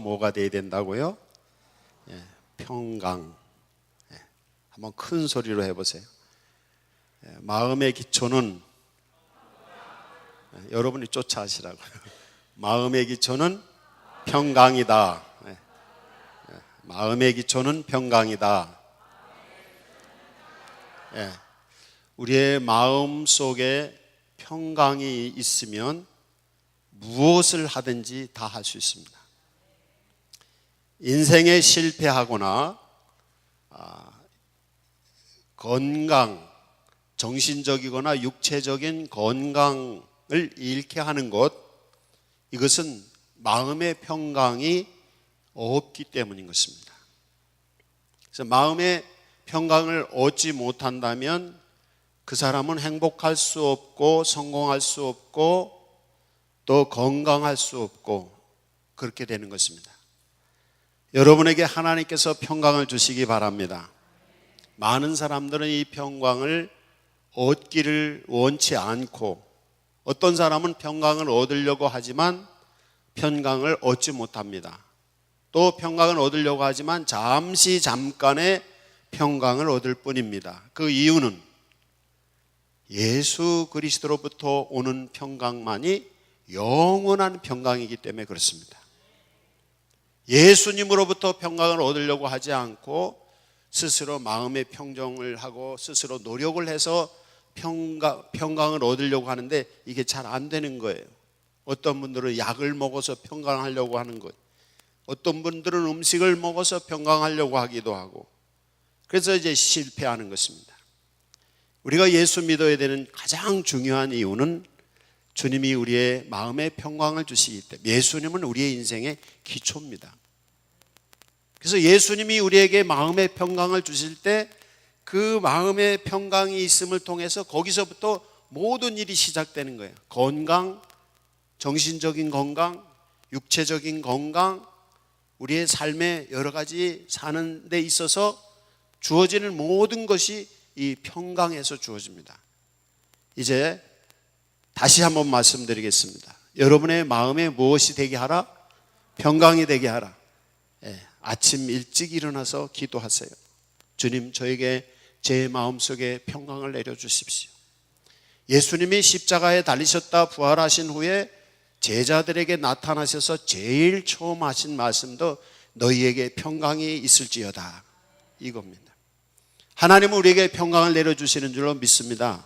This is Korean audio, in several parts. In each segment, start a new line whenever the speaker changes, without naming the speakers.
뭐가 돼야 된다고요? 평강. 한번 큰 소리로 해보세요. 마음의 기초는 여러분이 쫓아하시라고요. 마음의 기초는 평강이다. 마음의 기초는 평강이다. 우리의 마음 속에 평강이 있으면 무엇을 하든지 다 할 수 있습니다. 인생에 실패하거나 건강, 정신적이거나 육체적인 건강을 잃게 하는 것, 이것은 마음의 평강이 없기 때문인 것입니다. 그래서 마음의 평강을 얻지 못한다면 그 사람은 행복할 수 없고 성공할 수 없고 또 건강할 수 없고 그렇게 되는 것입니다. 여러분에게 하나님께서 평강을 주시기 바랍니다. 많은 사람들은 이 평강을 얻기를 원치 않고, 어떤 사람은 평강을 얻으려고 하지만 평강을 얻지 못합니다. 또 평강을 얻으려고 하지만 잠깐의 평강을 얻을 뿐입니다. 그 이유는 예수 그리스도로부터 오는 평강만이 영원한 평강이기 때문에 그렇습니다. 예수님으로부터 평강을 얻으려고 하지 않고 스스로 마음의 평정을 하고 스스로 노력을 해서 평강을 얻으려고 하는데 이게 잘 안 되는 거예요. 어떤 분들은 약을 먹어서 평강하려고 하는 것, 어떤 분들은 음식을 먹어서 평강하려고 하기도 하고, 그래서 이제 실패하는 것입니다. 우리가 예수 믿어야 되는 가장 중요한 이유는 주님이 우리의 마음의 평강을 주시기 때문에, 예수님은 우리의 인생의 기초입니다. 그래서 예수님이 우리에게 마음의 평강을 주실 때 그 마음의 평강이 있음을 통해서 거기서부터 모든 일이 시작되는 거예요. 건강, 정신적인 건강, 육체적인 건강, 우리의 삶의 여러 가지 사는 데 있어서 주어지는 모든 것이 이 평강에서 주어집니다. 이제 다시 한번 말씀드리겠습니다. 여러분의 마음에 무엇이 되게 하라? 평강이 되게 하라. 아침 일찍 일어나서 기도하세요. 주님, 저에게 제 마음속에 평강을 내려주십시오. 예수님이 십자가에 달리셨다 부활하신 후에 제자들에게 나타나셔서 제일 처음 하신 말씀도 너희에게 평강이 있을지어다, 이겁니다. 하나님은 우리에게 평강을 내려주시는 줄로 믿습니다.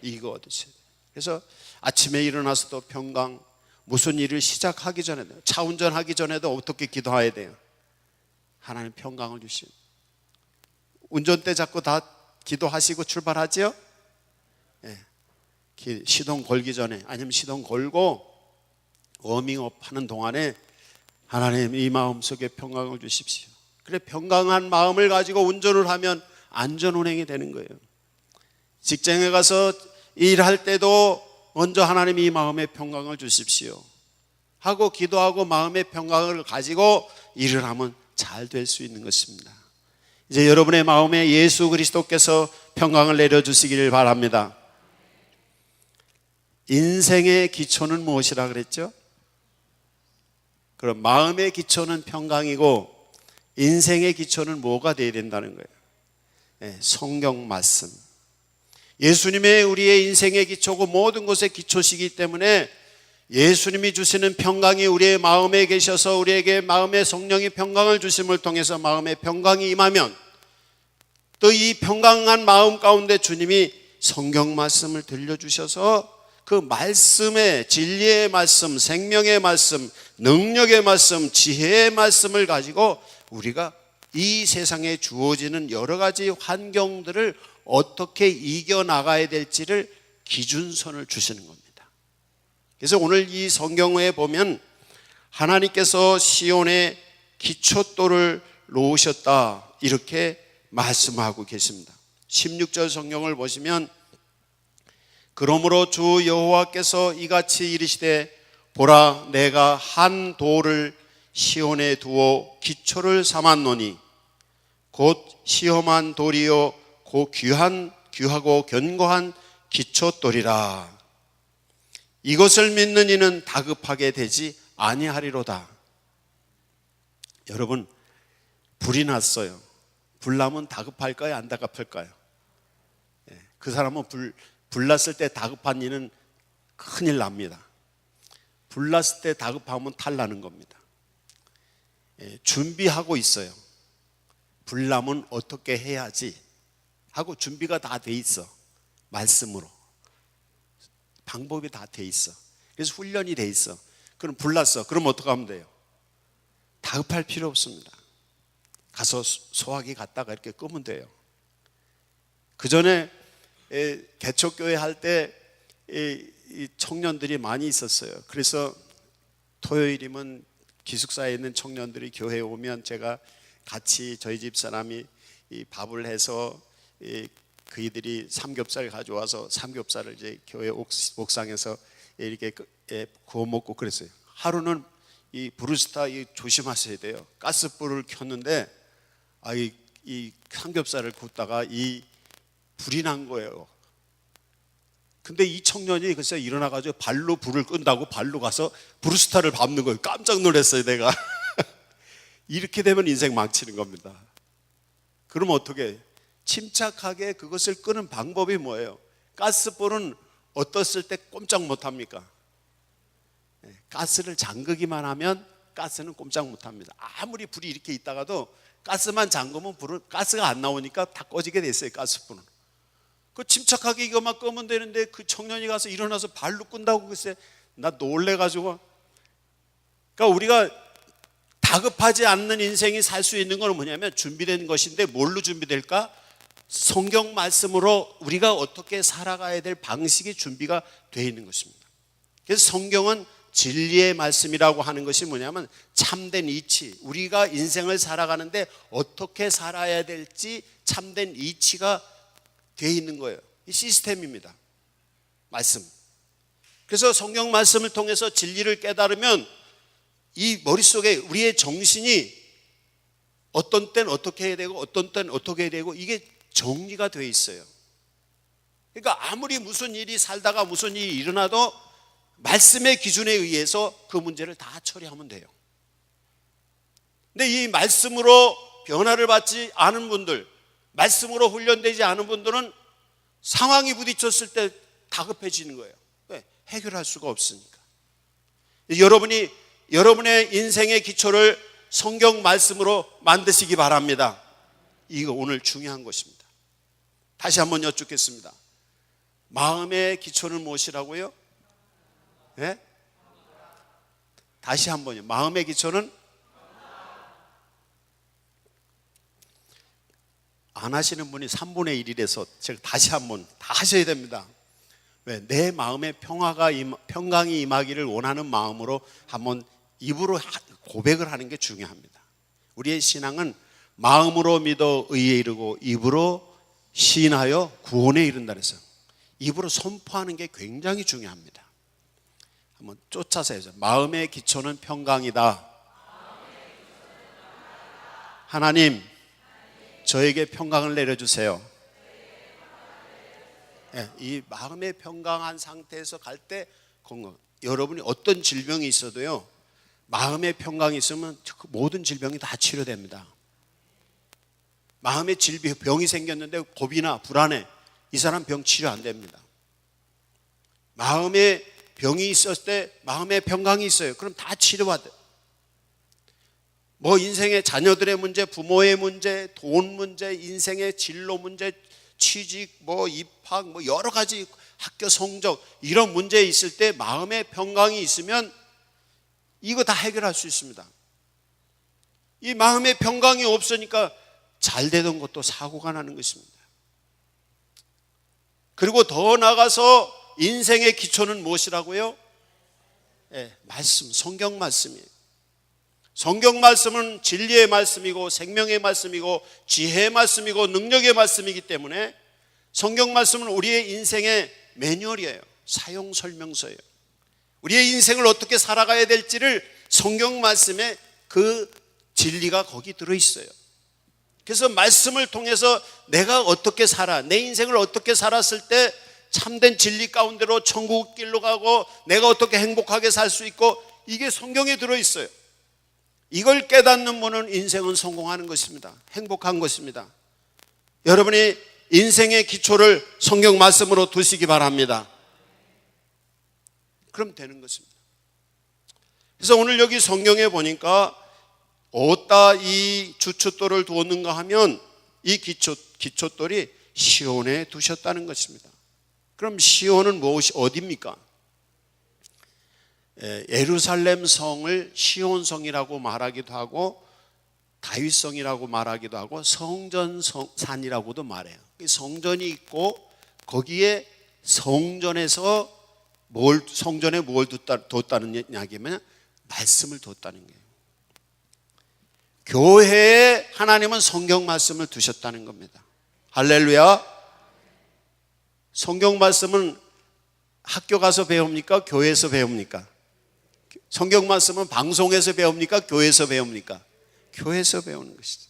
이거 얻으세요. 그래서 아침에 일어나서도 평강, 무슨 일을 시작하기 전에도, 차 운전하기 전에도 어떻게 기도해야 돼요? 하나님 평강을 주시오. 운전대 잡고 다 기도하시고 출발하죠? 시동 걸기 전에, 아니면 시동 걸고 워밍업 하는 동안에 하나님 이 마음속에 평강을 주십시오. 그래, 평강한 마음을 가지고 운전을 하면 안전운행이 되는 거예요. 직장에 가서 일할 때도 먼저 하나님 이 마음의 평강을 주십시오 하고 기도하고 마음의 평강을 가지고 일을 하면 잘 될 수 있는 것입니다. 이제 여러분의 마음에 예수 그리스도께서 평강을 내려주시기를 바랍니다. 인생의 기초는 무엇이라 그랬죠? 그럼 마음의 기초는 평강이고 인생의 기초는 뭐가 되어야 된다는 거예요? 성경 말씀. 예수님의 우리의 인생의 기초고 모든 것의 기초시기 때문에 예수님이 주시는 평강이 우리의 마음에 계셔서 우리에게 마음의 성령이 평강을 주심을 통해서 마음의 평강이 임하면, 또 이 평강한 마음 가운데 주님이 성경 말씀을 들려주셔서 그 말씀의, 진리의 말씀, 생명의 말씀, 능력의 말씀, 지혜의 말씀을 가지고 우리가 이 세상에 주어지는 여러 가지 환경들을 어떻게 이겨나가야 될지를 기준선을 주시는 겁니다. 그래서 오늘 이 성경에 보면 하나님께서 시온에 기초돌을 놓으셨다, 이렇게 말씀하고 계십니다. 16절 성경을 보시면, 그러므로 주 여호와께서 이같이 이르시되 보라, 내가 한 돌을 시온에 두어 기초를 삼았노니 곧 시험한 돌이요 곧 귀하고 견고한 기초돌이라. 이것을 믿는 이는 다급하게 되지 아니하리로다. 여러분, 불이 났어요. 불 나면 다급할까요? 안 다급할까요? 그 사람은 불 났을 때 다급한 일은 큰일 납니다. 불 났을 때 다급하면 탈 나는 겁니다. 준비하고 있어요. 불 나면 어떻게 해야지 하고 준비가 다 돼 있어. 말씀으로 방법이 다 돼 있어. 그래서 훈련이 돼 있어. 그럼 불 났어. 그럼 어떻게 하면 돼요? 다급할 필요 없습니다. 가서 소화기 갖다가 이렇게 끄면 돼요. 그 전에 개척교회 할 때 청년들이 많이 있었어요. 그래서 토요일이면 기숙사에 있는 청년들이 교회에 오면 제가 같이 저희 집 사람이 밥을 해서 그이들이 삼겹살 가져와서 삼겹살을 이제 교회 옥상에서 이렇게 구워 먹고 그랬어요. 하루는 이 브루스타 조심하셔야 돼요. 가스불을 켰는데 이 삼겹살을 굽다가 이 불이 난 거예요. 근데 이 청년이 글쎄 일어나가지고 발로 불을 끈다고 발로 가서 브루스타를 밟는 거예요. 깜짝 놀랐어요, 내가. 이렇게 되면 인생 망치는 겁니다. 그럼 어떻게? 침착하게 그것을 끄는 방법이 뭐예요? 가스불은 어떻을 때 꼼짝 못합니까? 가스를 잠그기만 하면 가스는 꼼짝 못합니다. 아무리 불이 이렇게 있다가도 가스만 잠그면 가스가 안 나오니까 다 꺼지게 됐어요. 가스불은. 그 침착하게 이것만 끄면 되는데 그 청년이 가서 일어나서 발로 끈다고 글쎄 나 놀래가지고. 그러니까 우리가 다급하지 않는 인생이 살 수 있는 건 뭐냐면 준비된 것인데 뭘로 준비될까? 성경 말씀으로 우리가 어떻게 살아가야 될 방식이 준비가 되어 있는 것입니다. 그래서 성경은 진리의 말씀이라고 하는 것이 뭐냐면 참된 이치, 우리가 인생을 살아가는데 어떻게 살아야 될지 참된 이치가 되어 있는 거예요. 이 시스템입니다. 말씀. 그래서 성경 말씀을 통해서 진리를 깨달으면 이 머릿속에 우리의 정신이 어떤 때는 어떻게 해야 되고 어떤 때는 어떻게 해야 되고 이게 정리가 되어 있어요. 그러니까 아무리 무슨 일이 살다가 무슨 일이 일어나도 말씀의 기준에 의해서 그 문제를 다 처리하면 돼요. 근데 이 말씀으로 변화를 받지 않은 분들, 말씀으로 훈련되지 않은 분들은 상황이 부딪혔을 때 다급해지는 거예요. 왜? 해결할 수가 없으니까. 여러분이 여러분의 인생의 기초를 성경 말씀으로 만드시기 바랍니다. 이거 오늘 중요한 것입니다. 다시 한번 여쭙겠습니다. 마음의 기초는 무엇이라고요? 네? 다시 한번요. 마음의 기초는? 안 하시는 분이 3분의 1이라서 제가 다시 한번 다 하셔야 됩니다. 왜? 내 마음에 평강이 임하기를 원하는 마음으로 한번 입으로 고백을 하는 게 중요합니다. 우리의 신앙은 마음으로 믿어 의에 이르고 입으로 시인하여 구원에 이른다 그래서 입으로 선포하는 게 굉장히 중요합니다. 한번 쫓아서 해야죠. 마음의 기초는 평강이다. 하나님, 저에게 평강을 내려주세요. 네, 이 마음의 평강한 상태에서 갈 때 건강. 여러분이 어떤 질병이 있어도요, 마음의 평강이 있으면 모든 질병이 다 치료됩니다. 마음의 병이 생겼는데 고비나 불안해, 이 사람 병 치료 안 됩니다. 마음의 병이 있었을 때 마음의 평강이 있어요. 그럼 다 치료받아요. 뭐 인생의 자녀들의 문제, 부모의 문제, 돈 문제, 인생의 진로 문제, 취직, 뭐 입학, 뭐 여러 가지 학교 성적 이런 문제 있을 때 마음의 평강이 있으면 이거 다 해결할 수 있습니다. 이 마음의 평강이 없으니까 잘 되던 것도 사고가 나는 것입니다. 그리고 더 나아가서 인생의 기초는 무엇이라고요? 네, 말씀, 성경 말씀이에요. 성경 말씀은 진리의 말씀이고 생명의 말씀이고 지혜의 말씀이고 능력의 말씀이기 때문에 성경 말씀은 우리의 인생의 매뉴얼이에요. 사용 설명서예요. 우리의 인생을 어떻게 살아가야 될지를 성경 말씀에 그 진리가 거기 들어있어요. 그래서 말씀을 통해서 내가 어떻게 살아, 내 인생을 어떻게 살았을 때 참된 진리 가운데로 천국 길로 가고 내가 어떻게 행복하게 살 수 있고 이게 성경에 들어있어요. 이걸 깨닫는 분은 인생은 성공하는 것입니다. 행복한 것입니다. 여러분이 인생의 기초를 성경 말씀으로 두시기 바랍니다. 그럼 되는 것입니다. 그래서 오늘 여기 성경에 보니까 어디다 이 주춧돌을 두었는가 하면 이 기초돌이 시온에 두셨다는 것입니다. 그럼 시온은 무엇이 어디입니까? 예루살렘 성을 시온성이라고 말하기도 하고 다윗성이라고 말하기도 하고 성전산이라고도 말해요. 성전이 있고 거기에 성전에서 성전에 뭘 뒀다는 이야기면 말씀을 뒀다는 거예요. 교회에 하나님은 성경 말씀을 두셨다는 겁니다. 할렐루야. 성경 말씀은 학교 가서 배웁니까? 교회에서 배웁니까? 성경 말씀은 방송에서 배웁니까? 교회에서 배웁니까? 교회에서 배우는 것이죠.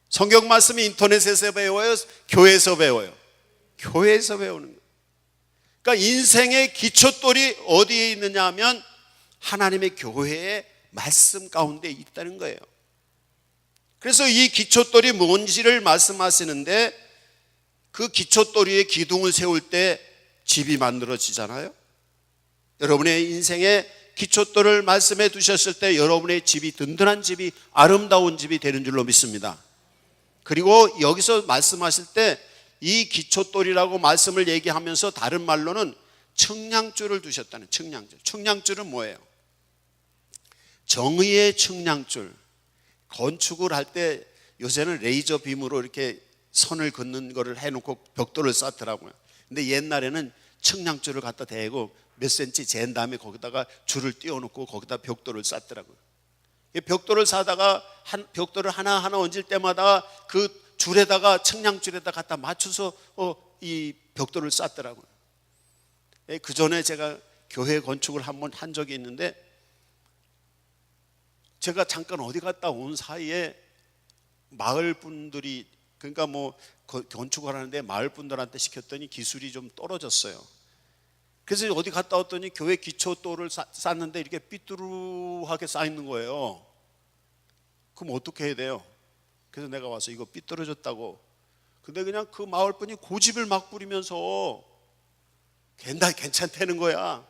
성경 말씀이 인터넷에서 배워요? 교회에서 배워요? 교회에서 배우는 거예요. 그러니까 인생의 기초돌이 어디에 있느냐 하면 하나님의 교회의 말씀 가운데 있다는 거예요. 그래서 이 기초돌이 뭔지를 말씀하시는데 그 기초돌 위에 기둥을 세울 때 집이 만들어지잖아요. 여러분의 인생에 기초돌을 말씀해 두셨을 때 여러분의 집이 든든한 집이 아름다운 집이 되는 줄로 믿습니다. 그리고 여기서 말씀하실 때 이 기초돌이라고 말씀을 얘기하면서 다른 말로는 측량줄을 두셨다는 측량줄. 측량줄은 뭐예요? 정의의 측량줄. 건축을 할 때 요새는 레이저 빔으로 이렇게 선을 긋는 거를 해놓고 벽돌을 쌓더라고요. 근데 옛날에는 측량줄을 갖다 대고 몇 센치 잰 다음에 거기다가 줄을 띄워놓고 거기다 벽돌을 쌓더라고요. 벽돌을 쌓다가 벽돌을 하나하나 얹을 때마다 그 줄에다가 측량줄에다 갖다 맞춰서 이 벽돌을 쌓더라고요. 그 전에 제가 교회 건축을 한번 한 적이 있는데 제가 잠깐 어디 갔다 온 사이에 마을 분들이 그러니까 뭐 건축을 하는데 마을 분들한테 시켰더니 기술이 좀 떨어졌어요. 그래서 어디 갔다 왔더니 교회 기초돌을 쌓는데 이렇게 삐뚤하게 쌓여 있는 거예요. 그럼 어떻게 해야 돼요? 그래서 내가 와서 이거 삐뚤어졌다고. 근데 그냥 그 마을 분이 고집을 막 부리면서 괜찮다는 거야.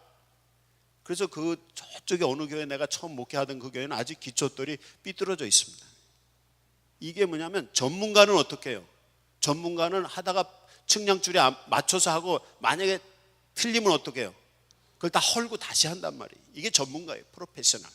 그래서 그 저쪽에 어느 교회 내가 처음 목회하던 그 교회는 아직 기초돌이 삐뚤어져 있습니다. 이게 뭐냐면 전문가는 어떻게 해요? 전문가는 하다가 측량줄에 맞춰서 하고 만약에 틀리면 어떻게 해요? 그걸 다 헐고 다시 한단 말이에요. 이게 전문가예요. 프로페셔널.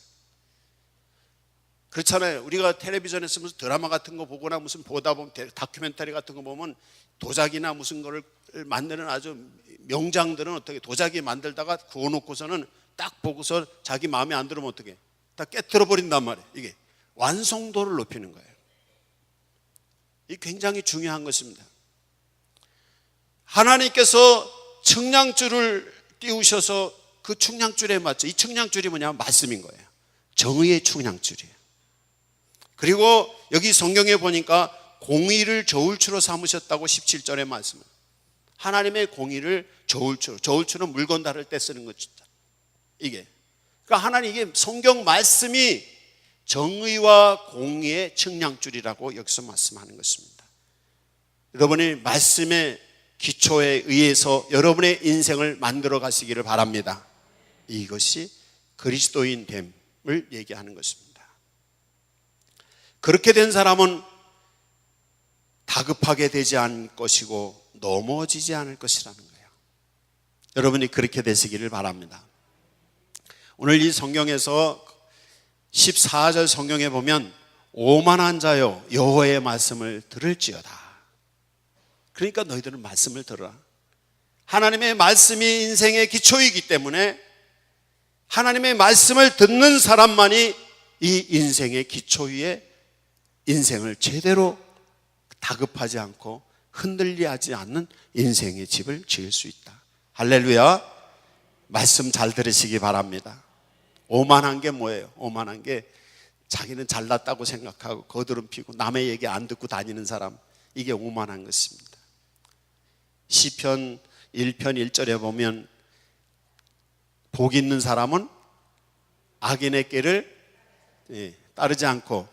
그렇잖아요. 우리가 텔레비전에서 무슨 드라마 같은 거 보거나 무슨 보다 보면 다큐멘터리 같은 거 보면 도자기나 무슨 거를 만드는 아주 명장들은 어떻게 도자기 만들다가 구워놓고서는 딱 보고서 자기 마음에 안 들으면 어떻게 다 깨트려 버린단 말이에요. 이게 완성도를 높이는 거예요. 이게 굉장히 중요한 것입니다. 하나님께서 측량줄을 띄우셔서 그 측량줄에 맞춰, 이 측량줄이 뭐냐면 말씀인 거예요. 정의의 측량줄이에요. 그리고 여기 성경에 보니까 공의를 저울추로 삼으셨다고 17절에 말씀을. 하나님의 공의를 저울추로, 저울추는 물건 다룰 때 쓰는 거죠. 이게 그러니까 하나님 이게 성경 말씀이 정의와 공의의 측량줄이라고 여기서 말씀하는 것입니다. 여러분이 말씀의 기초에 의해서 여러분의 인생을 만들어 가시기를 바랍니다. 이것이 그리스도인 됨을 얘기하는 것입니다. 그렇게 된 사람은 다급하게 되지 않을 것이고 넘어지지 않을 것이라는 거예요. 여러분이 그렇게 되시기를 바랍니다. 오늘 이 성경에서 14절 성경에 보면 오만한 자여 여호와의 말씀을 들을지어다. 그러니까 너희들은 말씀을 들어라. 하나님의 말씀이 인생의 기초이기 때문에 하나님의 말씀을 듣는 사람만이 이 인생의 기초 위에 인생을 제대로 다급하지 않고 흔들리지 않는 인생의 집을 지을 수 있다. 할렐루야. 말씀 잘 들으시기 바랍니다. 오만한 게 뭐예요? 오만한 게 자기는 잘났다고 생각하고 거드름 피고 남의 얘기 안 듣고 다니는 사람, 이게 오만한 것입니다. 시편 1편 1절에 보면 복 있는 사람은 악인의 길을 따르지 않고,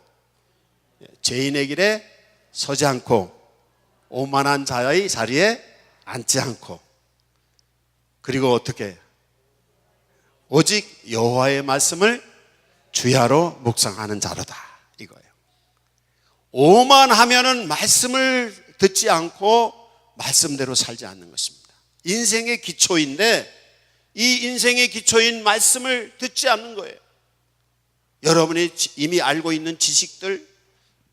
죄인의 길에 서지 않고, 오만한 자의 자리에 앉지 않고, 그리고 어떻게? 오직 여호와의 말씀을 주야로 묵상하는 자로다, 이거예요. 오만하면은 말씀을 듣지 않고 말씀대로 살지 않는 것입니다. 인생의 기초인데 이 인생의 기초인 말씀을 듣지 않는 거예요. 여러분이 이미 알고 있는 지식들,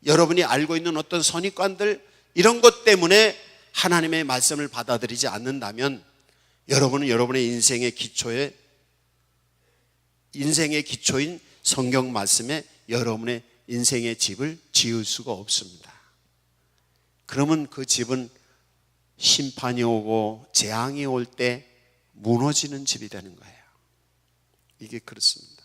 여러분이 알고 있는 어떤 선입관들, 이런 것 때문에 하나님의 말씀을 받아들이지 않는다면 여러분은 여러분의 인생의 기초인 성경 말씀에 여러분의 인생의 집을 지을 수가 없습니다. 그러면 그 집은 심판이 오고 재앙이 올 때 무너지는 집이 되는 거예요. 이게 그렇습니다.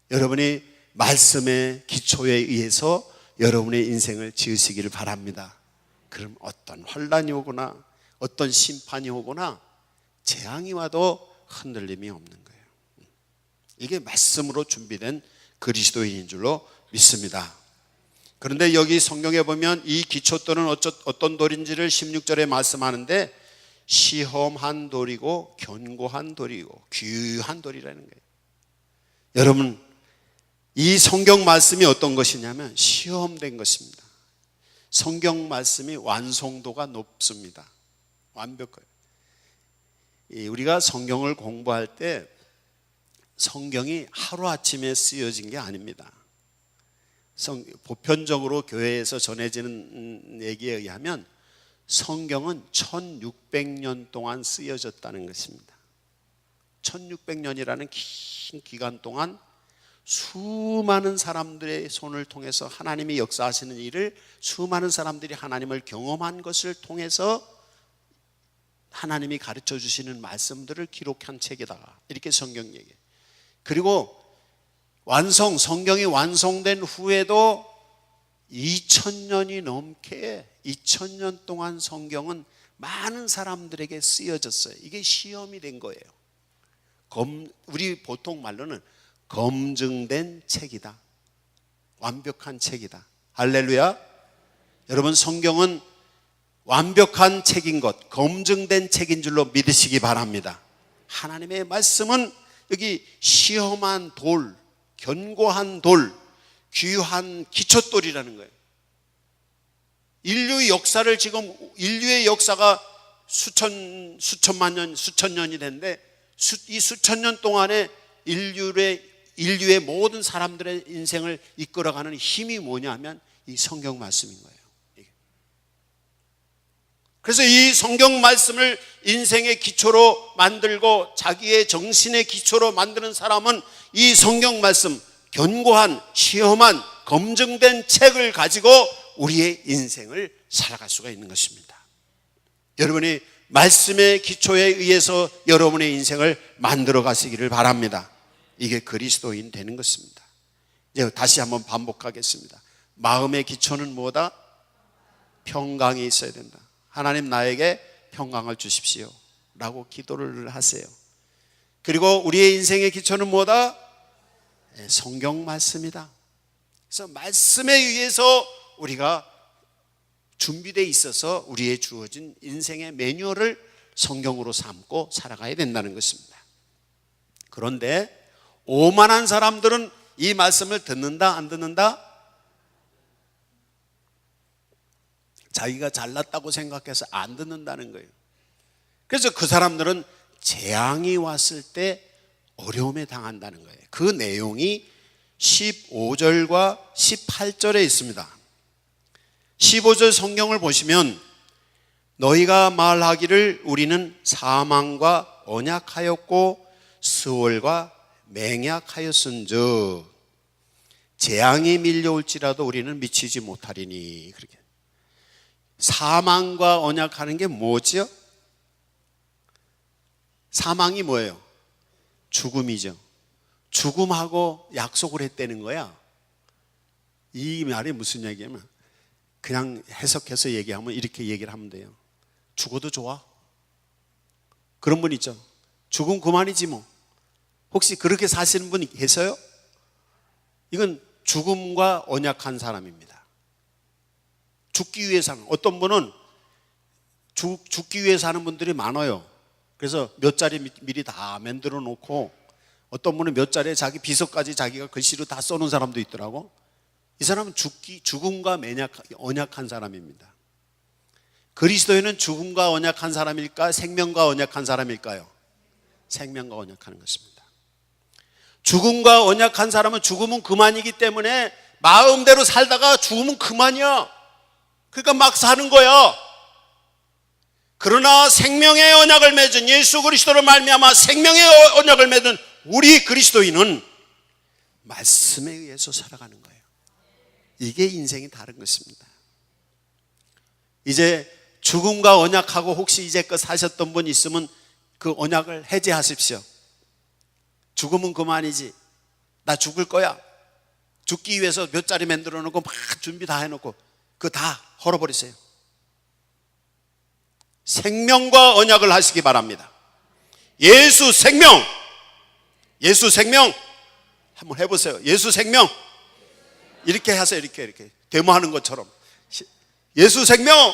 여러분이 말씀의 기초에 의해서 여러분의 인생을 지으시기를 바랍니다. 그럼 어떤 환난이 오거나 어떤 심판이 오거나 재앙이 와도 흔들림이 없는 거예요. 이게 말씀으로 준비된 그리스도인인 줄로 믿습니다. 그런데 여기 성경에 보면 이 기초돌은 어떤 돌인지를 16절에 말씀하는데 시험한 돌이고 견고한 돌이고 귀한 돌이라는 거예요. 여러분, 이 성경 말씀이 어떤 것이냐면 시험된 것입니다. 성경 말씀이 완성도가 높습니다. 완벽해요. 우리가 성경을 공부할 때 성경이 하루아침에 쓰여진 게 아닙니다. 보편적으로 교회에서 전해지는 얘기에 의하면 성경은 1600년 동안 쓰여졌다는 것입니다. 1600년이라는 긴 기간 동안 수많은 사람들의 손을 통해서 하나님이 역사하시는 일을 수많은 사람들이 하나님을 경험한 것을 통해서 하나님이 가르쳐 주시는 말씀들을 기록한 책이다, 이렇게 성경 얘기해요. 그리고 성경이 완성된 후에도 2000년이 넘게 2000년 동안 성경은 많은 사람들에게 쓰여졌어요. 이게 시험이 된 거예요. 우리 보통 말로는 검증된 책이다, 완벽한 책이다. 할렐루야. 여러분, 성경은 완벽한 책인 것, 검증된 책인 줄로 믿으시기 바랍니다. 하나님의 말씀은 여기 시험한 돌, 견고한 돌, 귀한 기초돌이라는 거예요. 인류의 역사가 수천만 년, 수천 년이 됐는데 이 수천 년 동안에 인류의 모든 사람들의 인생을 이끌어가는 힘이 뭐냐면 이 성경 말씀인 거예요. 그래서 이 성경 말씀을 인생의 기초로 만들고 자기의 정신의 기초로 만드는 사람은 이 성경 말씀, 견고한, 시험한, 검증된 책을 가지고 우리의 인생을 살아갈 수가 있는 것입니다. 여러분이 말씀의 기초에 의해서 여러분의 인생을 만들어 가시기를 바랍니다. 이게 그리스도인 되는 것입니다. 이제 다시 한번 반복하겠습니다. 마음의 기초는 뭐다? 평강이 있어야 된다. 하나님, 나에게 평강을 주십시오 라고 기도를 하세요. 그리고 우리의 인생의 기초는 뭐다? 성경 말씀이다. 그래서 말씀에 의해서 우리가 준비되어 있어서 우리의 주어진 인생의 매뉴얼을 성경으로 삼고 살아가야 된다는 것입니다. 그런데 오만한 사람들은 이 말씀을 듣는다, 안 듣는다? 자기가 잘났다고 생각해서 안 듣는다는 거예요. 그래서 그 사람들은 재앙이 왔을 때 어려움에 당한다는 거예요. 그 내용이 15절과 18절에 있습니다. 15절 성경을 보시면 너희가 말하기를 우리는 사망과 언약하였고 스월과 맹약하였은즉 재앙이 밀려올지라도 우리는 미치지 못하리니. 그렇게 사망과 언약하는 게 뭐죠? 사망이 뭐예요? 죽음이죠. 죽음하고 약속을 했다는 거야. 이 말이 무슨 얘기냐면 그냥 해석해서 얘기하면 이렇게 얘기를 하면 돼요. 죽어도 좋아? 그런 분 있죠. 죽으면 그만이지 뭐. 혹시 그렇게 사시는 분 계세요? 이건 죽음과 언약한 사람입니다. 죽기 위해 사는, 어떤 분은 죽기 위해 사는 분들이 많아요. 그래서 몇 자리 미리 다 만들어 놓고, 어떤 분은 몇 자리에 자기 비서까지 자기가 글씨로 다 써놓은 사람도 있더라고. 이 사람은 죽음과 언약한 사람입니다. 그리스도인은 죽음과 언약한 사람일까, 생명과 언약한 사람일까요? 생명과 언약하는 것입니다. 죽음과 언약한 사람은 죽음은 그만이기 때문에 마음대로 살다가 죽음은 그만이야. 그러니까 막 사는 거야. 그러나 생명의 언약을 맺은, 예수 그리스도로 말미암아 생명의 언약을 맺은 우리 그리스도인은 말씀에 의해서 살아가는 거예요. 이게 인생이 다른 것입니다. 이제 죽음과 언약하고 혹시 이제껏 사셨던 분 있으면 그 언약을 해제하십시오. 죽음은 그만이지. 나 죽을 거야. 죽기 위해서 몇 자리 만들어 놓고 막 준비 다 해놓고 그거 다 헐어버리세요. 생명과 언약을 하시기 바랍니다. 예수 생명, 예수 생명 한번 해보세요. 예수 생명 이렇게 하세요. 이렇게 데모하는 것처럼 예수 생명,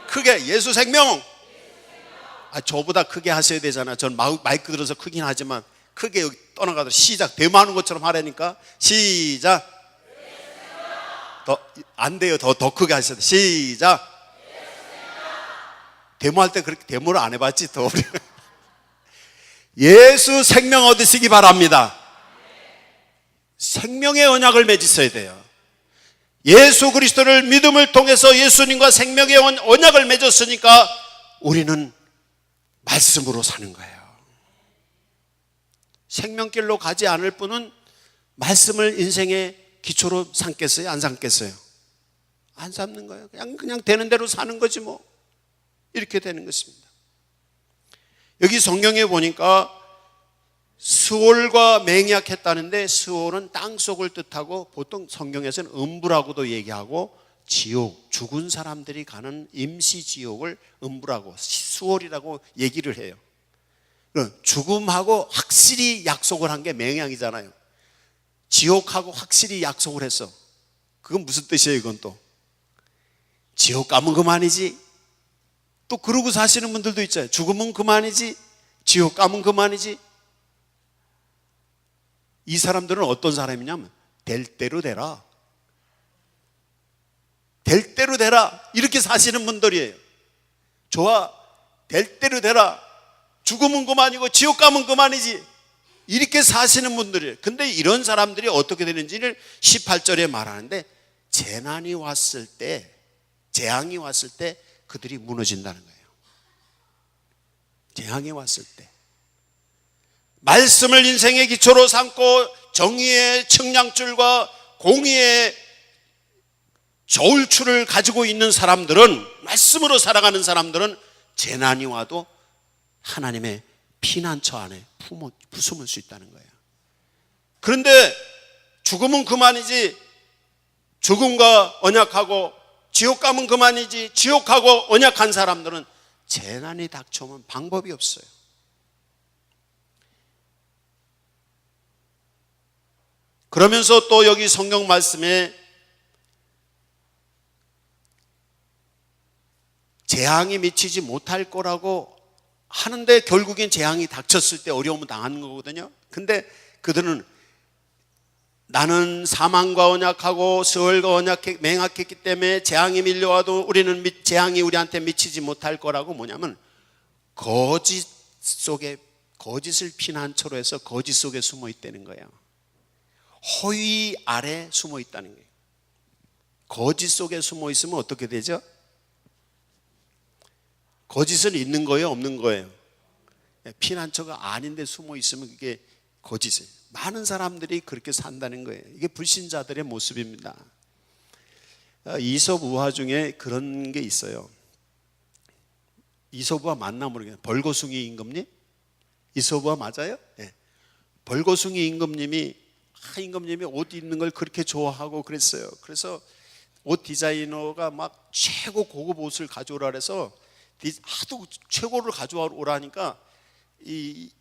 크게 예수 생명. 저보다 크게 하셔야 되잖아. 전 마이크 들어서 크긴 하지만 크게 여기 떠나가도록 시작. 데모하는 것처럼 하라니까. 시작. 더 안 돼요. 더 크게 하셔야 돼. 시작. 데모할 때 그렇게 데모를 안 해봤지 더. 예수 생명 얻으시기 바랍니다. 생명의 언약을 맺으셔야 돼요. 예수 그리스도를 믿음을 통해서 예수님과 생명의 언약을 맺었으니까 우리는 말씀으로 사는 거예요. 생명길로 가지 않을 분은 말씀을 인생의 기초로 삼겠어요? 안 삼겠어요? 안 삼는 거예요. 그냥 되는 대로 사는 거지 뭐. 이렇게 되는 것입니다. 여기 성경에 보니까 스올과 맹약했다는데, 스올은 땅속을 뜻하고 보통 성경에서는 음부라고도 얘기하고, 지옥, 죽은 사람들이 가는 임시 지옥을 음부라고, 스올이라고 얘기를 해요. 죽음하고 확실히 약속을 한 게 맹약이잖아요. 지옥하고 확실히 약속을 했어. 그건 무슨 뜻이에요? 이건 또 지옥 가면 그만이지. 또 그러고 사시는 분들도 있잖아요. 죽으면 그만이지, 지옥 가면 그만이지. 이 사람들은 어떤 사람이냐면 될 대로 되라, 될 대로 되라 이렇게 사시는 분들이에요. 좋아, 될 대로 되라, 죽으면 그만이고 지옥 가면 그만이지, 이렇게 사시는 분들이에요. 근데 이런 사람들이 어떻게 되는지를 18절에 말하는데, 재난이 왔을 때, 재앙이 왔을 때 그들이 무너진다는 거예요. 재앙이 왔을 때 말씀을 인생의 기초로 삼고 정의의 측량줄과 공의의 저울추를 가지고 있는 사람들은, 말씀으로 살아가는 사람들은 재난이 와도 하나님의 피난처 안에 숨을 수 있다는 거예요. 그런데 죽으면 그만이지, 죽음과 언약하고 지옥 가면 그만이지, 지옥하고 언약한 사람들은 재난이 닥쳐오면 방법이 없어요. 그러면서 또 여기 성경 말씀에 재앙이 미치지 못할 거라고 하는데, 결국엔 재앙이 닥쳤을 때 어려움을 당하는 거거든요. 근데 그들은 나는 사망과 언약하고 스월과 맹약했기 때문에 재앙이 밀려와도 우리는 재앙이 우리한테 미치지 못할 거라고, 뭐냐면 거짓 속에, 거짓을 피난처로 해서 거짓 속에 숨어 있다는 거예요. 허위 아래 숨어 있다는 거예요. 거짓 속에 숨어 있으면 어떻게 되죠? 거짓은 있는 거예요, 없는 거예요? 피난처가 아닌데 숨어 있으면 그게 거짓이에요. 많은 사람들이 그렇게 산다는 거예요. 이게 불신자들의 모습입니다. 이솝 우화 중에 그런 게 있어요. 이솝 우화 맞나 모르겠어요. 벌거숭이 임금님? 이솝 우화 맞아요? 네. 벌거숭이 임금님이 옷 입는 걸 그렇게 좋아하고 그랬어요. 그래서 옷 디자이너가 막 최고 고급 옷을 가져오라 그래서 하도 최고를 가져오라니까 이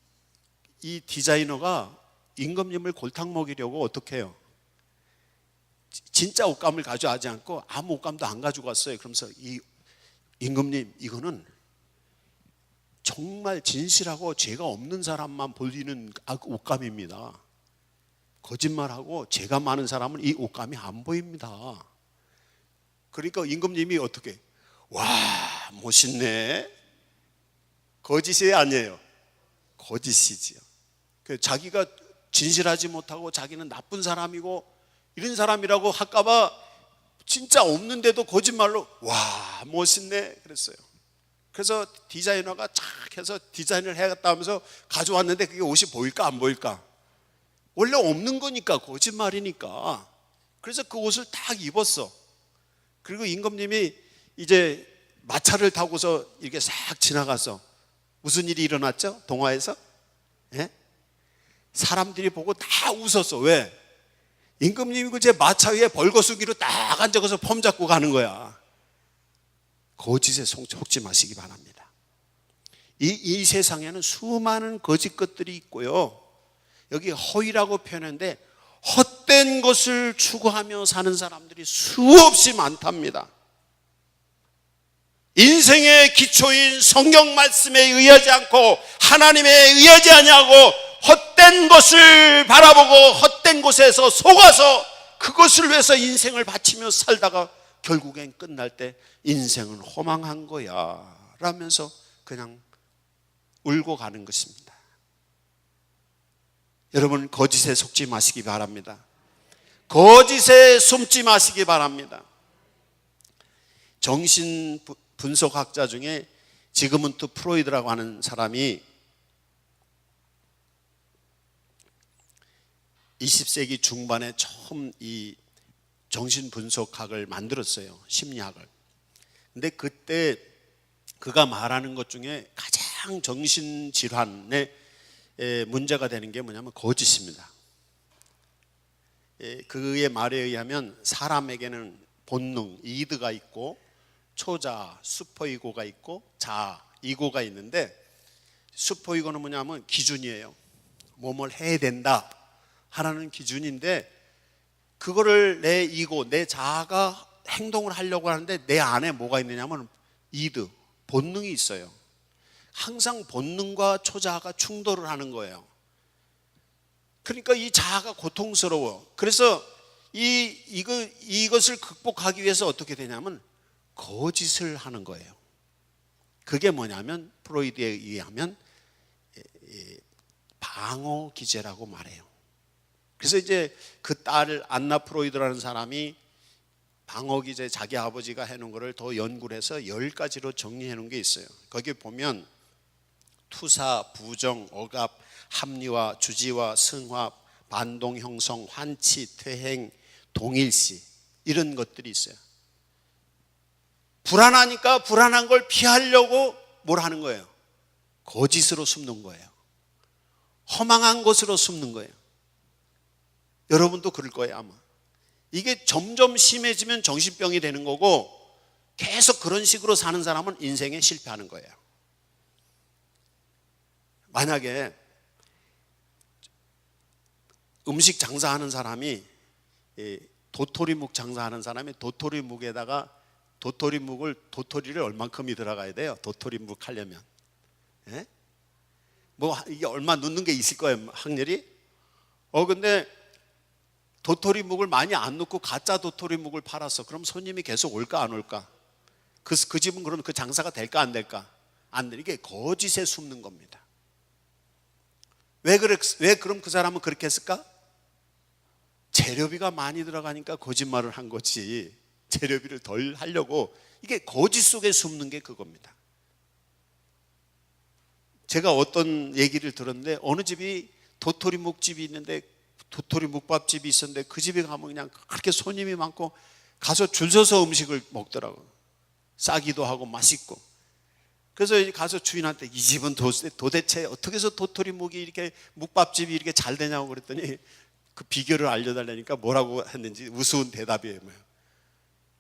디자이너가 임금님을 골탕 먹이려고 어떻게 해요? 진짜 옷감을 가져가지 않고 아무 옷감도 안 가지고 왔어요. 그러면서 이 임금님, 이거는 정말 진실하고 죄가 없는 사람만 보이는 옷감입니다. 거짓말하고 죄가 많은 사람은 이 옷감이 안 보입니다. 그러니까 임금님이 어떻게, 와, 멋있네. 거짓이 아니에요. 거짓이지요. 자기가 진실하지 못하고 자기는 나쁜 사람이고 이런 사람이라고 할까봐 진짜 없는데도 거짓말로 와, 멋있네 그랬어요. 그래서 디자이너가 착 해서 디자인을 해야겠다 하면서 가져왔는데 그게 옷이 보일까 안 보일까? 원래 없는 거니까, 거짓말이니까. 그래서 그 옷을 딱 입었어. 그리고 임금님이 이제 마차를 타고서 이렇게 싹 지나가서 무슨 일이 일어났죠? 동화에서? 예? 사람들이 보고 다 웃었어. 왜? 임금님이 그제 마차 위에 벌거숭이로 딱 앉아서 폼 잡고 가는 거야. 거짓에 속지 마시기 바랍니다. 이 세상에는 수많은 거짓 것들이 있고요, 여기 허위라고 표현했는데 헛된 것을 추구하며 사는 사람들이 수없이 많답니다. 인생의 기초인 성경 말씀에 의하지 않고 하나님에 의하지 아니하고 헛된 것을 바라보고 헛된 곳에서 속아서 그것을 위해서 인생을 바치며 살다가 결국엔 끝날 때 인생은 허망한 거야 라면서 그냥 울고 가는 것입니다. 여러분, 거짓에 속지 마시기 바랍니다. 거짓에 숨지 마시기 바랍니다. 정신분석학자 중에 지그문트 프로이드라고 하는 사람이 20세기 중반에 처음 이 정신분석학을 만들었어요. 심리학을. 근데 그때 그가 말하는 것 중에 가장 정신질환에 문제가 되는 게 뭐냐면 거짓입니다. 그의 말에 의하면 사람에게는 본능, 이드가 있고 초자, 슈퍼이고가 있고 자아, 이고가 있는데, 슈퍼이고는 뭐냐면 기준이에요. 뭐뭘 해야 된다 하라는 기준인데, 그거를 내 이고, 내 자아가 행동을 하려고 하는데 내 안에 뭐가 있느냐면 이드, 본능이 있어요. 항상 본능과 초자아가 충돌을 하는 거예요. 그러니까 이 자아가 고통스러워. 그래서 이것을 극복하기 위해서 어떻게 되냐면 거짓을 하는 거예요. 그게 뭐냐면 프로이드에 의하면 방어 기제라고 말해요. 그래서 이제 그 딸 안나 프로이드라는 사람이 방어 기제, 자기 아버지가 해놓은 거를 더 연구를 해서 10가지로 정리해 놓은 게 있어요. 거기 보면 투사, 부정, 억압, 합리화, 주지화, 승화, 반동 형성, 환치, 퇴행, 동일시, 이런 것들이 있어요. 불안하니까 불안한 걸 피하려고 뭘 하는 거예요? 거짓으로 숨는 거예요. 허망한 것으로 숨는 거예요. 여러분도 그럴 거예요, 아마. 이게 점점 심해지면 정신병이 되는 거고, 계속 그런 식으로 사는 사람은 인생에 실패하는 거예요. 만약에 음식 장사하는 사람이, 도토리묵 장사하는 사람이 도토리묵에다가 도토리를 얼만큼이 들어가야 돼요? 도토리묵 하려면. 예? 뭐 이게 얼마 넣는 게 있을 거예요, 확률이. 근데 도토리묵을 많이 안 넣고 가짜 도토리묵을 팔았어. 그럼 손님이 계속 올까 안 올까? 그 집은 그럼 그 장사가 될까 안 될까? 안 돼. 이게 거짓에 숨는 겁니다. 왜 그럼 그 사람은 그렇게 했을까? 재료비가 많이 들어가니까 거짓말을 한 거지. 재료비를 덜 하려고. 이게 거짓 속에 숨는 게 그겁니다. 제가 어떤 얘기를 들었는데, 어느 집이 도토리묵집이 있는데, 도토리묵밥집이 있었는데, 그 집에 가면 그냥 그렇게 손님이 많고 가서 줄 서서 음식을 먹더라고요. 싸기도 하고 맛있고. 그래서 가서 주인한테 이 집은 도대체 어떻게 해서 도토리묵이 이렇게, 묵밥집이 이렇게 잘 되냐고 그랬더니 그 비결을 알려달라니까 뭐라고 했는지 우스운 대답이에요.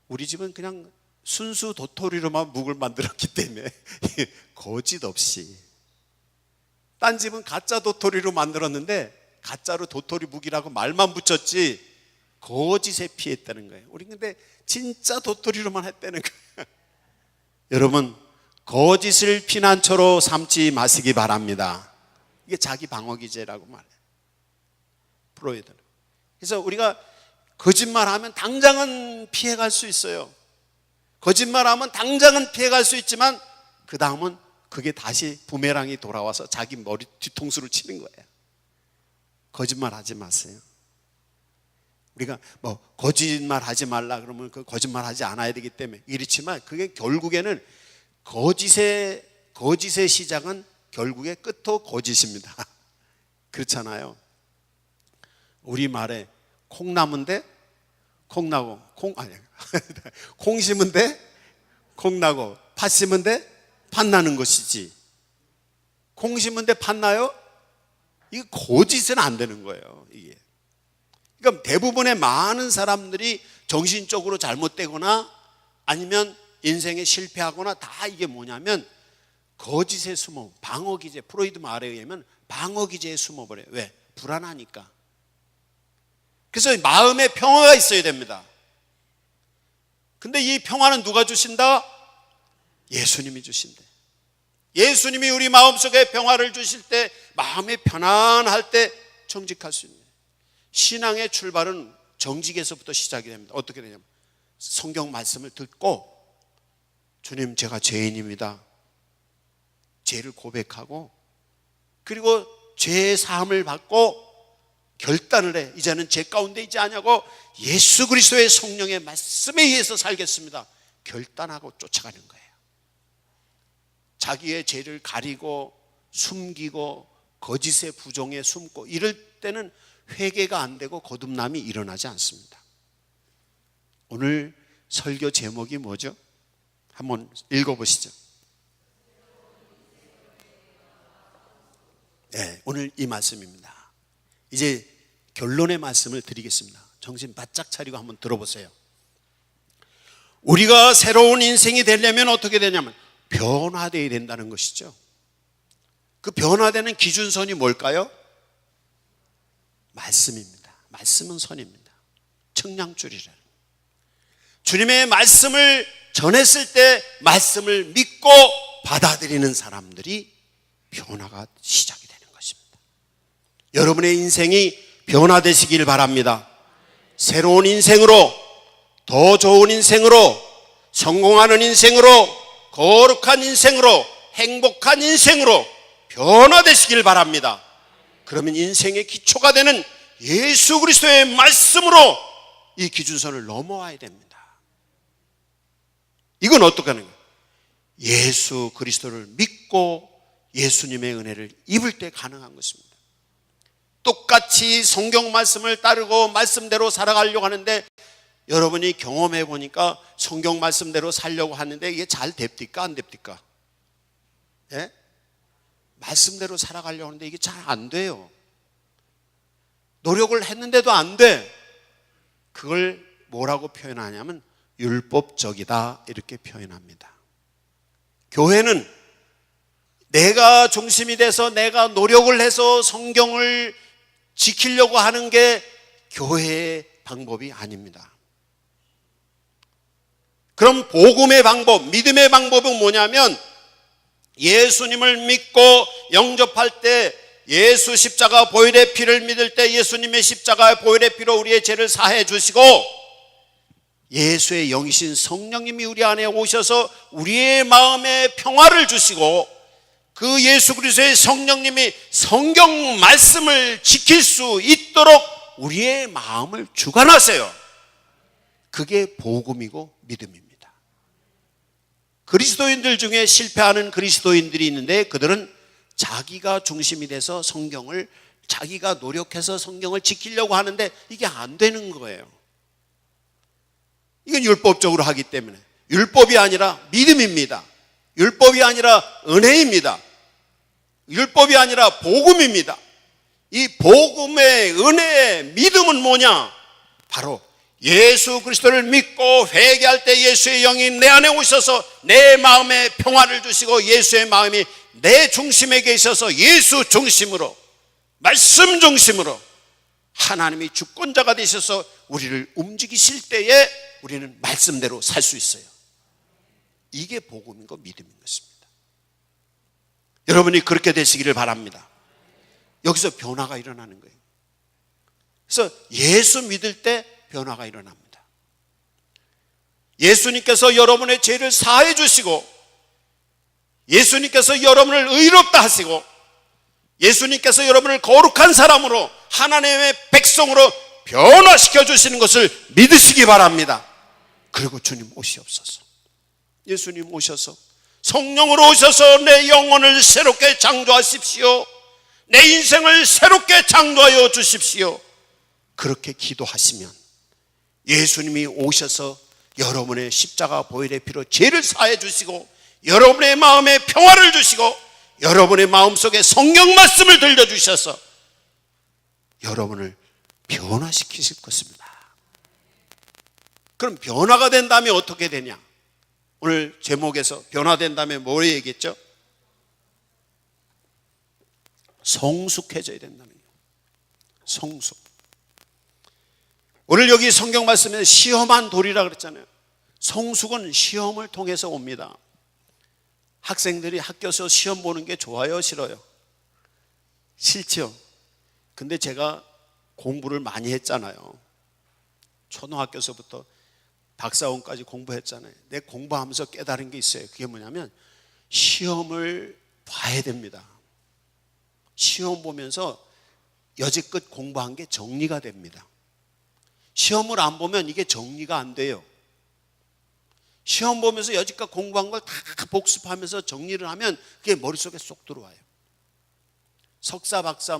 우리 집은 그냥 순수 도토리로만 묵을 만들었기 때문에 거짓 없이. 딴 집은 가짜 도토리로 만들었는데 가짜로 도토리 묵이라고 말만 붙였지 거짓에 피했다는 거예요. 우리 근데 진짜 도토리로만 했다는 거예요. 여러분, 거짓을 피난처로 삼지 마시기 바랍니다. 이게 자기 방어 기제라고 말해요, 프로이드는. 그래서 우리가 거짓말하면 당장은 피해갈 수 있어요. 거짓말하면 당장은 피해갈 수 있지만 그 다음은 그게 다시 부메랑이 돌아와서 자기 머리 뒤통수를 치는 거예요. 거짓말하지 마세요. 우리가 뭐 거짓말하지 말라 그러면 그 거짓말하지 않아야 되기 때문에 이렇지만 그게 결국에는 거짓의 시작은 결국에 끝도 거짓입니다. 그렇잖아요. 우리 말에 콩나무인데 콩나고 콩 심은데 콩나고 팥 심은데 팥 나는 것이지, 콩 심은데 팥 나요? 이거 거짓은 안 되는 거예요. 이게 그러니까 대부분의 많은 사람들이 정신적으로 잘못되거나 아니면 인생에 실패하거나 다 이게 뭐냐면 거짓에 숨어, 방어기제, 프로이드 말에 의하면 방어기제에 숨어버려요. 왜? 불안하니까. 그래서 마음에 평화가 있어야 됩니다. 근데 이 평화는 누가 주신다? 예수님이 주신대. 예수님이 우리 마음속에 평화를 주실 때, 마음이 편안할 때 정직할 수 있는, 신앙의 출발은 정직에서부터 시작이 됩니다. 어떻게 되냐면 성경 말씀을 듣고 주님, 제가 죄인입니다. 죄를 고백하고 그리고 죄의 사함을 받고 결단을 해. 이제는 죄 가운데 있지 않냐고 예수 그리스도의 성령의 말씀에 의해서 살겠습니다. 결단하고 쫓아가는 거예요. 자기의 죄를 가리고 숨기고 거짓의 부정에 숨고 이럴 때는 회개가 안 되고 거듭남이 일어나지 않습니다. 오늘 설교 제목이 뭐죠? 한번 읽어보시죠. 네, 오늘 이 말씀입니다. 이제 결론의 말씀을 드리겠습니다. 정신 바짝 차리고 한번 들어보세요. 우리가 새로운 인생이 되려면 어떻게 되냐면 변화되어야 된다는 것이죠. 그 변화되는 기준선이 뭘까요? 말씀입니다. 말씀은 선입니다. 청량줄이라는. 주님의 말씀을 전했을 때 말씀을 믿고 받아들이는 사람들이 변화가 시작이 되는 것입니다. 여러분의 인생이 변화되시길 바랍니다. 새로운 인생으로, 더 좋은 인생으로, 성공하는 인생으로, 거룩한 인생으로, 행복한 인생으로 변화되시길 바랍니다. 그러면 인생의 기초가 되는 예수 그리스도의 말씀으로 이 기준선을 넘어와야 됩니다. 이건 어떻게 하는 거예요? 예수 그리스도를 믿고 예수님의 은혜를 입을 때 가능한 것입니다. 똑같이 성경 말씀을 따르고 말씀대로 살아가려고 하는데 여러분이 경험해 보니까 성경 말씀대로 살려고 하는데 이게 잘 됩니까? 안 됩니까? 예? 말씀대로 살아가려고 하는데 이게 잘 안 돼요. 노력을 했는데도 안 돼. 그걸 뭐라고 표현하냐면 율법적이다 이렇게 표현합니다. 교회는 내가 중심이 돼서 내가 노력을 해서 성경을 지키려고 하는 게 교회의 방법이 아닙니다. 그럼 복음의 방법, 믿음의 방법은 뭐냐면 예수님을 믿고 영접할 때 예수 십자가 보혈의 피를 믿을 때 예수님의 십자가 보혈의 피로 우리의 죄를 사해 주시고 예수의 영이신 성령님이 우리 안에 오셔서 우리의 마음에 평화를 주시고 그 예수 그리스도의 성령님이 성경 말씀을 지킬 수 있도록 우리의 마음을 주관하세요. 그게 복음이고 믿음입니다. 그리스도인들 중에 실패하는 그리스도인들이 있는데 그들은 자기가 중심이 돼서 성경을 자기가 노력해서 성경을 지키려고 하는데 이게 안 되는 거예요. 이건 율법적으로 하기 때문에. 율법이 아니라 믿음입니다. 율법이 아니라 은혜입니다. 율법이 아니라 복음입니다. 이 복음의 은혜의 믿음은 뭐냐? 바로 예수 그리스도를 믿고 회개할 때 예수의 영이 내 안에 오셔서 내 마음에 평화를 주시고 예수의 마음이 내 중심에 계셔서 예수 중심으로 말씀 중심으로 하나님이 주권자가 되셔서 우리를 움직이실 때에 우리는 말씀대로 살 수 있어요. 이게 복음인 거, 믿음인 것입니다. 여러분이 그렇게 되시기를 바랍니다. 여기서 변화가 일어나는 거예요. 그래서 예수 믿을 때 변화가 일어납니다. 예수님께서 여러분의 죄를 사해 주시고, 예수님께서 여러분을 의롭다 하시고, 예수님께서 여러분을 거룩한 사람으로, 하나님의 백성으로 변화시켜 주시는 것을 믿으시기 바랍니다. 그리고 주님 오시옵소서. 예수님 오셔서 성령으로 오셔서 내 영혼을 새롭게 창조하십시오. 내 인생을 새롭게 창조하여 주십시오. 그렇게 기도하시면 예수님이 오셔서 여러분의 십자가 보혈의 피로 죄를 사해 주시고, 여러분의 마음에 평화를 주시고, 여러분의 마음속에 성경 말씀을 들려주셔서 여러분을 변화시키실 것입니다. 그럼 변화가 된 다음에 어떻게 되냐? 오늘 제목에서 변화된 다음에 뭘 얘기했죠? 성숙해져야 된다는 거예요. 성숙. 오늘 여기 성경 말씀에 시험한 돌이라 그랬잖아요. 성숙은 시험을 통해서 옵니다. 학생들이 학교에서 시험 보는 게 좋아요, 싫어요? 싫죠. 근데 제가 공부를 많이 했잖아요. 초등학교에서부터 박사원까지 공부했잖아요. 내 공부하면서 깨달은 게 있어요. 그게 뭐냐면 시험을 봐야 됩니다. 시험 보면서 여지껏 공부한 게 정리가 됩니다. 시험을 안 보면 이게 정리가 안 돼요. 시험 보면서 여지껏 공부한 걸 다 복습하면서 정리를 하면 그게 머릿속에 쏙 들어와요. 석사, 박사,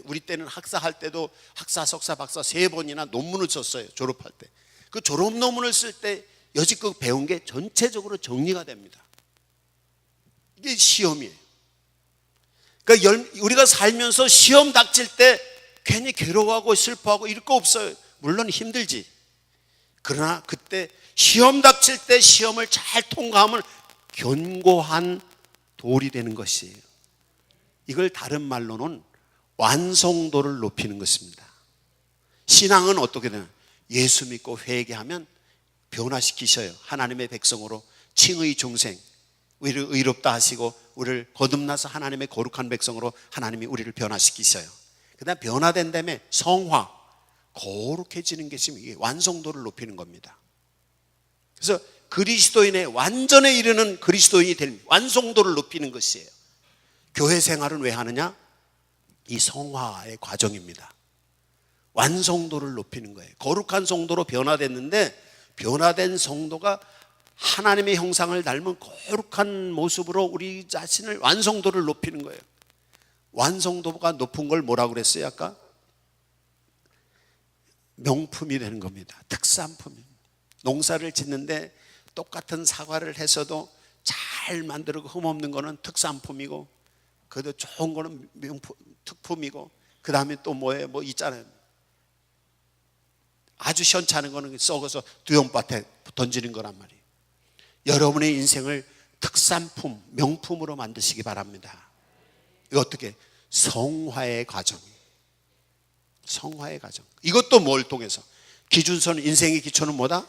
우리 때는 학사 할 때도 학사, 석사, 박사 3번이나 논문을 썼어요. 졸업할 때. 그 졸업 논문을 쓸 때 여지껏 배운 게 전체적으로 정리가 됩니다. 이게 시험이에요. 그러니까 우리가 살면서 시험 닥칠 때 괜히 괴로워하고 슬퍼하고 이럴 거 없어요. 물론 힘들지. 그러나 그때 시험 닥칠 때 시험을 잘 통과하면 견고한 돌이 되는 것이에요. 이걸 다른 말로는 완성도를 높이는 것입니다. 신앙은 어떻게 되나? 예수 믿고 회개하면 변화시키셔요. 하나님의 백성으로 칭의 중생, 우리를 의롭다 하시고 우리를 거듭나서 하나님의 거룩한 백성으로 하나님이 우리를 변화시키셔요. 그 다음 변화된 다음에 성화, 거룩해지는 게 지금 이게 완성도를 높이는 겁니다. 그래서 그리스도인의 완전에 이르는 그리스도인이 될 완성도를 높이는 것이에요. 교회 생활은 왜 하느냐? 이 성화의 과정입니다. 완성도를 높이는 거예요. 거룩한 성도로 변화됐는데 변화된 성도가 하나님의 형상을 닮은 거룩한 모습으로 우리 자신을 완성도를 높이는 거예요. 완성도가 높은 걸 뭐라고 그랬어요 아까? 명품이 되는 겁니다. 특산품이. 농사를 짓는데 똑같은 사과를 해서도 잘 만들고 흠없는 거는 특산품이고, 그래도 좋은 거는 명품, 특품이고, 그 다음에 또 뭐예요? 뭐 있잖아요. 아주 시원찮은 거는 썩어서 두용밭에 던지는 거란 말이에요. 여러분의 인생을 특산품, 명품으로 만드시기 바랍니다. 이거 어떻게? 성화의 과정. 성화의 과정. 이것도 뭘 통해서? 기준서는, 인생의 기초는 뭐다?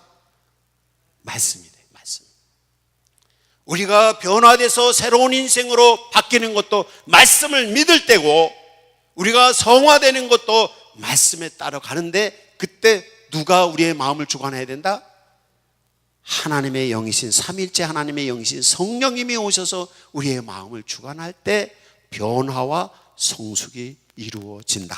말씀이다. 말씀. 우리가 변화돼서 새로운 인생으로 바뀌는 것도 말씀을 믿을 때고, 우리가 성화되는 것도 말씀에 따라 가는데, 그때 누가 우리의 마음을 주관해야 된다? 하나님의 영이신, 삼일째 하나님의 영이신 성령님이 오셔서 우리의 마음을 주관할 때 변화와 성숙이 이루어진다.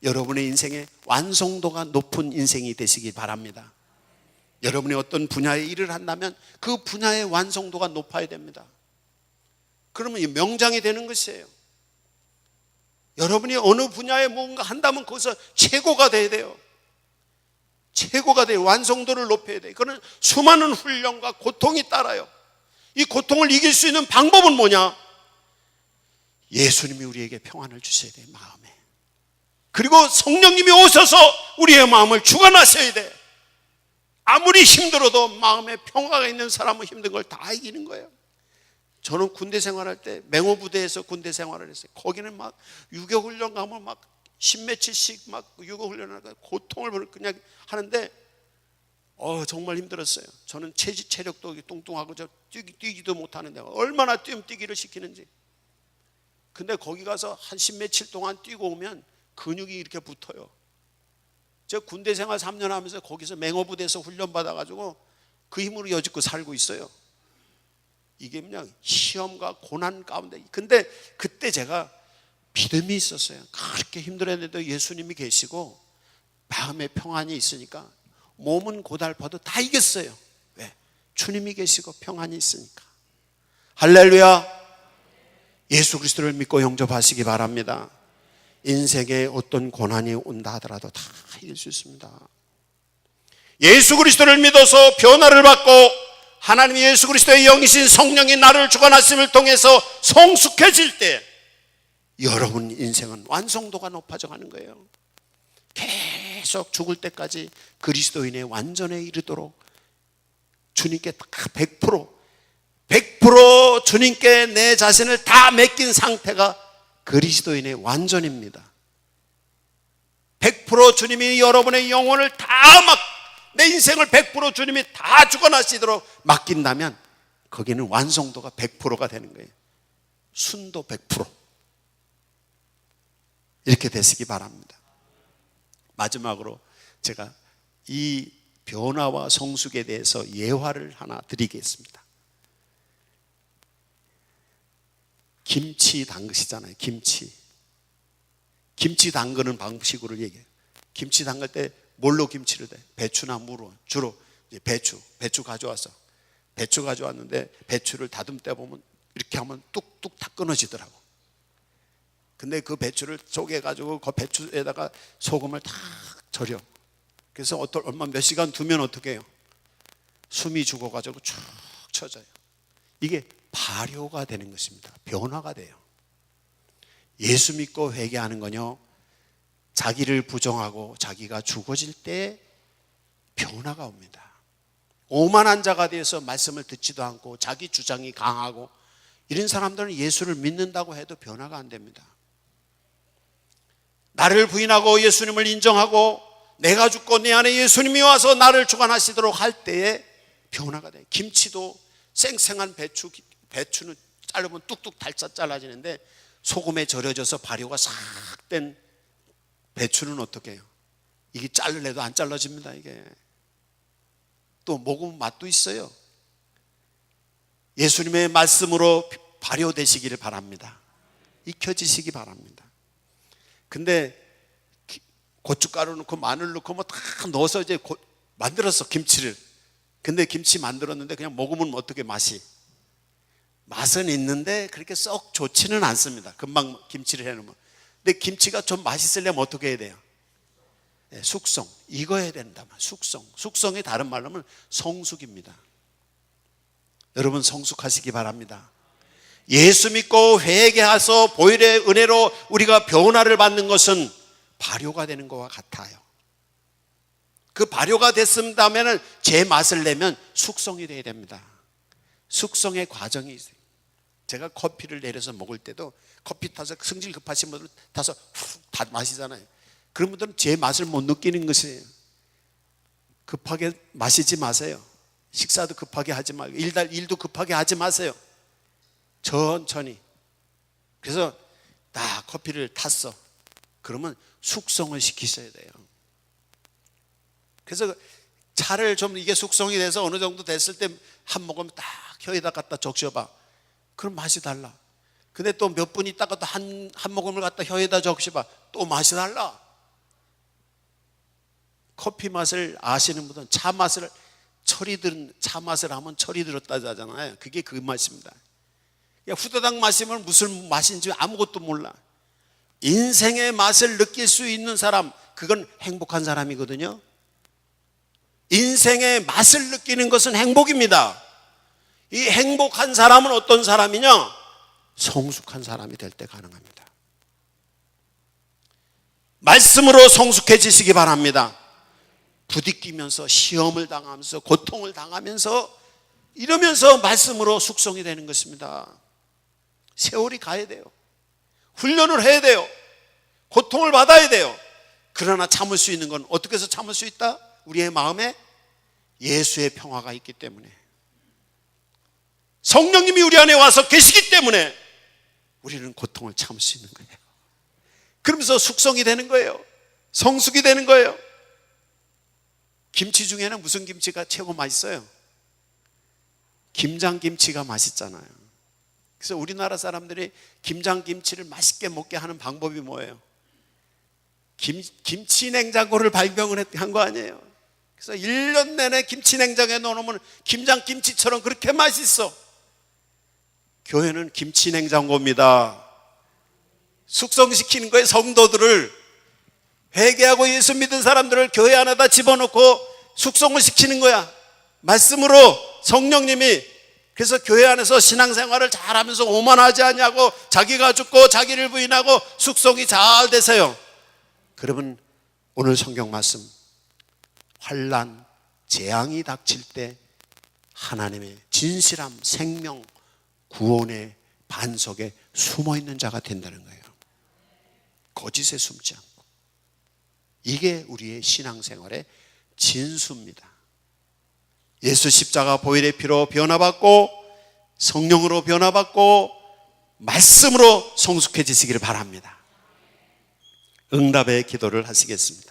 여러분의 인생에 완성도가 높은 인생이 되시기 바랍니다. 여러분이 어떤 분야에 일을 한다면 그 분야의 완성도가 높아야 됩니다. 그러면 명장이 되는 것이에요. 여러분이 어느 분야에 뭔가 한다면 거기서 최고가 돼야 돼요. 최고가 돼요. 완성도를 높여야 돼요. 그는 수많은 훈련과 고통이 따라요. 이 고통을 이길 수 있는 방법은 뭐냐? 예수님이 우리에게 평안을 주셔야 돼요. 마음에. 그리고 성령님이 오셔서 우리의 마음을 주관하셔야 돼. 아무리 힘들어도 마음에 평화가 있는 사람은 힘든 걸 다 이기는 거예요. 저는 군대 생활할 때 맹호부대에서 군대 생활을 했어요. 거기는 막 유교훈련 가면 막 10며칠씩 막 유교훈련을 하고 고통을 그냥 하는데 정말 힘들었어요. 저는 체력도 뚱뚱하고 저 뛰기도 못하는데 얼마나 뛰기를 시키는지. 근데 거기 가서 한 10며칠 동안 뛰고 오면 근육이 이렇게 붙어요. 저 군대 생활 3년 하면서 거기서 맹호부대에서 훈련 받아가지고 그 힘으로 여지껏 살고 있어요. 이게 그냥 시험과 고난 가운데. 근데 그때 제가 믿음이 있었어요. 그렇게 힘들었는데도 예수님이 계시고 마음의 평안이 있으니까 몸은 고달파도 다 이겼어요. 왜? 주님이 계시고 평안이 있으니까. 할렐루야. 예수 그리스도를 믿고 영접하시기 바랍니다. 인생에 어떤 고난이 온다 하더라도 다 이길 수 있습니다. 예수 그리스도를 믿어서 변화를 받고 하나님 예수 그리스도의 영이신 성령이 나를 주관하심을 통해서 성숙해질 때 여러분 인생은 완성도가 높아져 가는 거예요. 계속 죽을 때까지 그리스도인의 완전에 이르도록 주님께 다 100% 주님께 내 자신을 다 맡긴 상태가 그리스도인의 완전입니다. 100% 주님이 여러분의 영혼을 내 인생을 100% 주님이 다 주관하시도록 맡긴다면 거기는 완성도가 100%가 되는 거예요. 순도 100%. 이렇게 되시기 바랍니다. 마지막으로 제가 이 변화와 성숙에 대해서 예화를 하나 드리겠습니다. 김치 담그시잖아요. 김치 담그는 방식으로 얘기해요. 김치 담글 때 뭘로 김치를 대? 배추나 무로. 주로 배추 가져왔는데 배추를 다듬다 보면 이렇게 하면 뚝뚝 다 끊어지더라고. 근데 그 배추를 쪼개가지고 그 배추에다가 소금을 다 절여. 그래서 얼마 몇 시간 두면 어떻게 해요? 숨이 죽어가지고 쭉 쳐져요. 이게 발효가 되는 것입니다. 변화가 돼요. 예수 믿고 회개하는 건요, 자기를 부정하고 자기가 죽어질 때 변화가 옵니다. 오만한 자가 되어서 말씀을 듣지도 않고 자기 주장이 강하고 이런 사람들은 예수를 믿는다고 해도 변화가 안 됩니다. 나를 부인하고 예수님을 인정하고 내가 죽고 내 안에 예수님이 와서 나를 주관하시도록 할 때에 변화가 돼요. 김치도 생생한 배추는 자르면 뚝뚝 달짝 잘라지는데 소금에 절여져서 발효가 싹 된 배추는 어떻게 해요? 이게 자르려도 안 잘라집니다. 이게 또 먹으면 맛도 있어요. 예수님의 말씀으로 발효되시기를 바랍니다. 익혀지시기 바랍니다. 근데 고춧가루 넣고 마늘 넣고 뭐 다 넣어서 이제 만들었어, 김치를. 근데 김치 만들었는데 그냥 먹으면 어떻게 맛은 있는데 그렇게 썩 좋지는 않습니다. 금방 김치를 해놓으면. 근데 김치가 좀 맛있으려면 어떻게 해야 돼요? 네, 숙성. 익어야 된다. 숙성의 다른 말로 하면 성숙입니다. 여러분 성숙하시기 바랍니다. 예수 믿고 회개해서 보혈의 은혜로 우리가 변화를 받는 것은 발효가 되는 것과 같아요. 그 발효가 됐다면 제 맛을 내면 숙성이 돼야 됩니다. 숙성의 과정이 있어요. 제가 커피를 내려서 먹을 때도 커피 타서 성질 급하신 분들은 타서 훅 다 마시잖아요. 그런 분들은 제 맛을 못 느끼는 것이에요. 급하게 마시지 마세요. 식사도 급하게 하지 말고 일도 급하게 하지 마세요. 천천히. 그래서 딱 커피를 탔어. 그러면 숙성을 시키셔야 돼요. 그래서 차를 좀 이게 숙성이 돼서 어느 정도 됐을 때 한 모금 딱 혀에다 갖다 적셔봐. 그럼 맛이 달라. 근데 또 몇 분 있다가 또 한 모금을 갖다 혀에다 적셔봐. 또 맛이 달라. 커피 맛을 아시는 분들은 차 맛을 하면 철이 들었다 하잖아요. 그게 그 맛입니다. 후다닥 마시면 무슨 맛인지 아무것도 몰라. 인생의 맛을 느낄 수 있는 사람, 그건 행복한 사람이거든요. 인생의 맛을 느끼는 것은 행복입니다. 이 행복한 사람은 어떤 사람이냐? 성숙한 사람이 될 때 가능합니다. 말씀으로 성숙해지시기 바랍니다. 부딪히면서 시험을 당하면서 고통을 당하면서 이러면서 말씀으로 숙성이 되는 것입니다. 세월이 가야 돼요. 훈련을 해야 돼요. 고통을 받아야 돼요. 그러나 참을 수 있는 건 어떻게 해서 참을 수 있다? 우리의 마음에 예수의 평화가 있기 때문에, 성령님이 우리 안에 와서 계시기 때문에 우리는 고통을 참을 수 있는 거예요. 그러면서 숙성이 되는 거예요. 성숙이 되는 거예요. 김치 중에는 무슨 김치가 최고 맛있어요? 김장김치가 맛있잖아요. 그래서 우리나라 사람들이 김장김치를 맛있게 먹게 하는 방법이 뭐예요? 김치 냉장고를 발명을 한 거 아니에요. 그래서 1년 내내 김치 냉장고에 넣어놓으면 김장김치처럼 그렇게 맛있어. 교회는 김치 냉장고입니다. 숙성시키는 거예요. 성도들을, 회개하고 예수 믿은 사람들을 교회 안에다 집어넣고 숙성을 시키는 거야. 말씀으로 성령님이. 그래서 교회 안에서 신앙생활을 잘하면서 오만하지 않냐고, 자기가 죽고 자기를 부인하고 숙성이 잘 되세요. 그러면 오늘 성경 말씀, 환난, 재앙이 닥칠 때 하나님의 진실함, 생명, 구원의 반석에 숨어있는 자가 된다는 거예요. 거짓에 숨지 않고. 이게 우리의 신앙생활의 진수입니다. 예수 십자가 보혈의 피로 변화받고 성령으로 변화받고 말씀으로 성숙해지시기를 바랍니다. 응답의 기도를 하시겠습니다.